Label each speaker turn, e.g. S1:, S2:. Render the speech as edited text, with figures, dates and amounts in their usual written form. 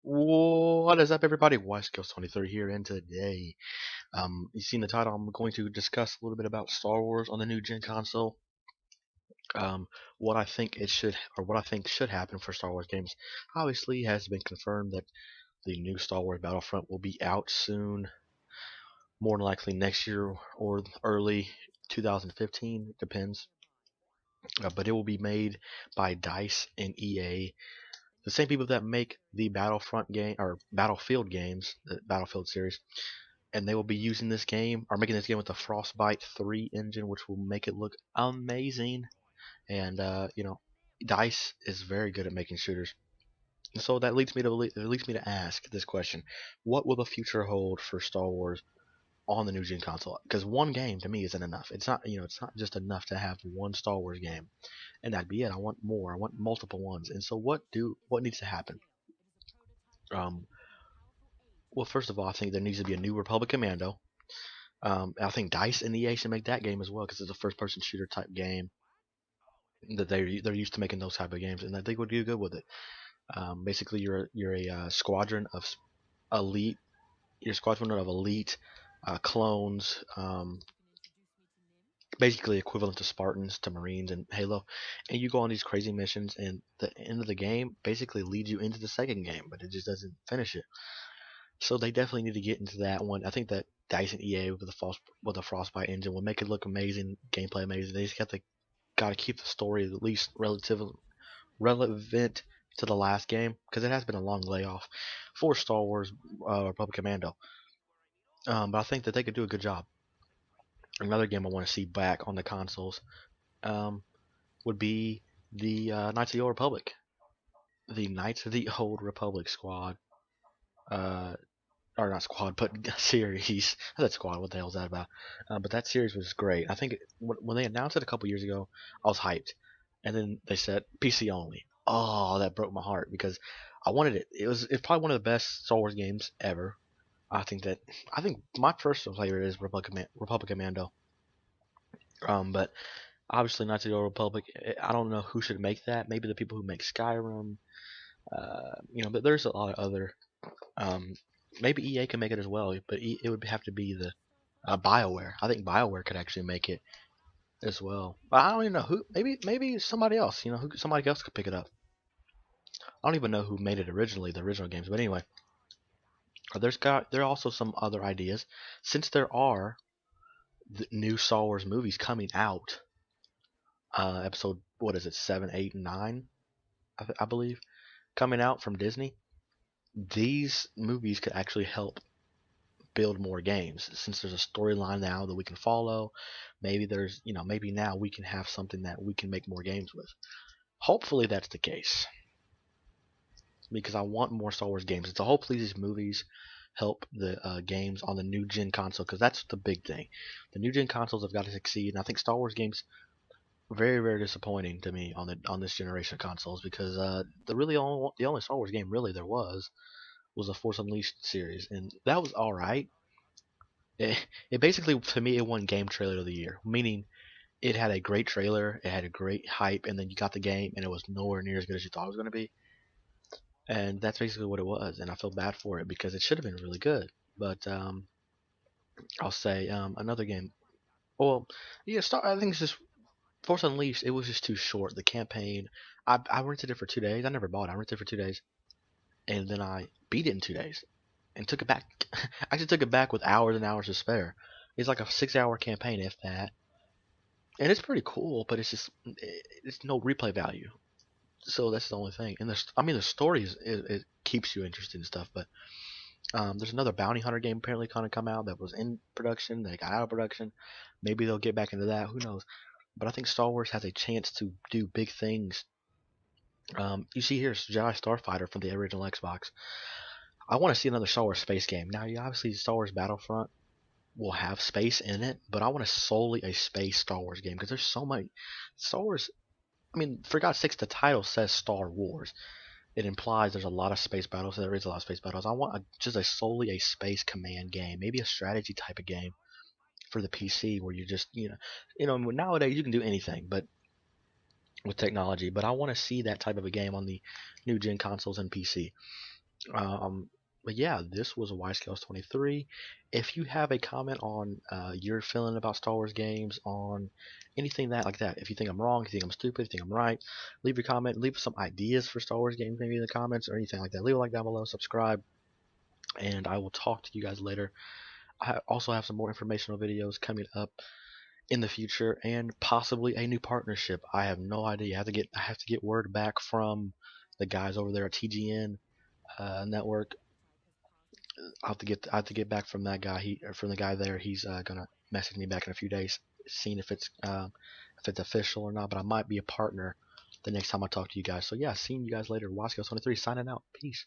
S1: What is up, everybody? WiseGhost23 here, and today, you've seen the title. I'm going to discuss a little bit about Star Wars on the new gen console. What I think it should, or what I think should happen for Star Wars games. Obviously, it has been confirmed that the new Star Wars Battlefront will be out soon, more than likely next year or early 2015. It depends, but it will be made by DICE and EA, the same people that make the Battlefront game or Battlefield games, the Battlefield series, and they will be using this game or making this game with the Frostbite 3 engine, which will make it look amazing. And Dice is very good at making shooters. So that leads me to ask this question: what will the future hold for Star Wars on the new gen console? Because one game to me isn't enough. It's not just enough to have one Star Wars game, and that'd be it. I want more. I want multiple ones. And so what needs to happen? Um, well, first of all, I think there needs to be a new Republic Commando. I think Dice and EA should make that game as well because it's a first-person shooter type game that they're used to making those type of games, and I think would do good with it. Basically, you're a squadron of elite, your squadron of elite clones, basically equivalent to Spartans to Marines and Halo, and you go on these crazy missions, and the end of the game basically leads you into the second game, but it just doesn't finish it. So they definitely need to get into that one. I think that Dice and EA with the Frostbite engine will make it look amazing, gameplay amazing. They just got to keep the story at least relatively relevant to the last game because it has been a long layoff for Star Wars Republic Commando. But I think that they could do a good job. Another game I want to see back on the consoles um, would be the Knights of the Old Republic. The Knights of the Old Republic squad, uh, or not squad, but series. I said squad. What the hell is that about? But that series was great. I think when they announced it a couple years ago, I was hyped, and then they said PC only. Oh, that broke my heart because I wanted it. It's probably one of the best Star Wars games ever. I think my personal favorite is Republic Commando. But obviously Knights of the Old Republic. I don't know who should make that. Maybe the people who make Skyrim. But there's a lot of other. Um, Maybe EA can make it as well, but it would have to be the BioWare. I think BioWare could actually make it as well. But I don't even know who. Maybe somebody else. Somebody else could pick it up. I don't even know who made it originally, the original games. But anyway, there are also some other ideas. Since there are the new Star Wars movies coming out, episode what is it, 7, 8, and 9, I believe, coming out from Disney. These movies could actually help build more games since there's a storyline now that we can follow. Maybe now we can have something that we can make more games with. Hopefully that's the case because I want more Star Wars games. So hopefully these movies help the games on the new gen console because that's the big thing. The new gen consoles have got to succeed, and I think Star Wars games very very disappointing to me on this generation of consoles because the only Star Wars game really there was the Force Unleashed series, and that was all right. It basically, to me, it won Game Trailer of the Year, meaning it had a great trailer, it had a great hype, and then you got the game, and it was nowhere near as good as you thought it was going to be. And that's basically what it was, and I feel bad for it because it should have been really good. But I'll say another game. Well, yeah, I think it's just Force Unleashed. It was just too short. The campaign. I rented it for 2 days. I never bought it. I rented it for 2 days, and then I beat it in 2 days and took it back. I actually took it back with hours and hours to spare. It's like a 6 hour campaign, if that, and it's pretty cool, but it's no replay value. So that's the only thing. And the story it keeps you interested and stuff. But there's another bounty hunter game apparently kind of come out that was in production. They got out of production. Maybe they'll get back into that. Who knows? But I think Star Wars has a chance to do big things. You see here, it's Jedi Starfighter from the original Xbox. I want to see another Star Wars space game. Now, obviously, Star Wars Battlefront will have space in it, but I want solely a space Star Wars game because there's so many Star Wars. I mean, for God's sakes, the title says Star Wars. It implies there's a lot of space battles. There is a lot of space battles. I want just a solely a space command game, maybe a strategy type of game for the PC where you just nowadays you can do anything, but with technology. But I want to see that type of a game on the new gen consoles and PC. Um, but yeah, this was Y Scales 23. If you have a comment on your feeling about Star Wars games, on anything that like that, if you think I'm wrong, if you think I'm stupid, if you think I'm right, leave your comment. Leave some ideas for Star Wars games maybe in the comments or anything like that. Leave a like down below, subscribe, and I will talk to you guys later. I also have some more informational videos coming up in the future and possibly a new partnership. I have no idea. I have to get word back from the guys over there at TGN network. I have to get back from that guy. From the guy there. He's gonna message me back in a few days, seeing if it's official or not. But I might be a partner the next time I talk to you guys. So yeah, seeing you guys later. Wasco 23 signing out. Peace.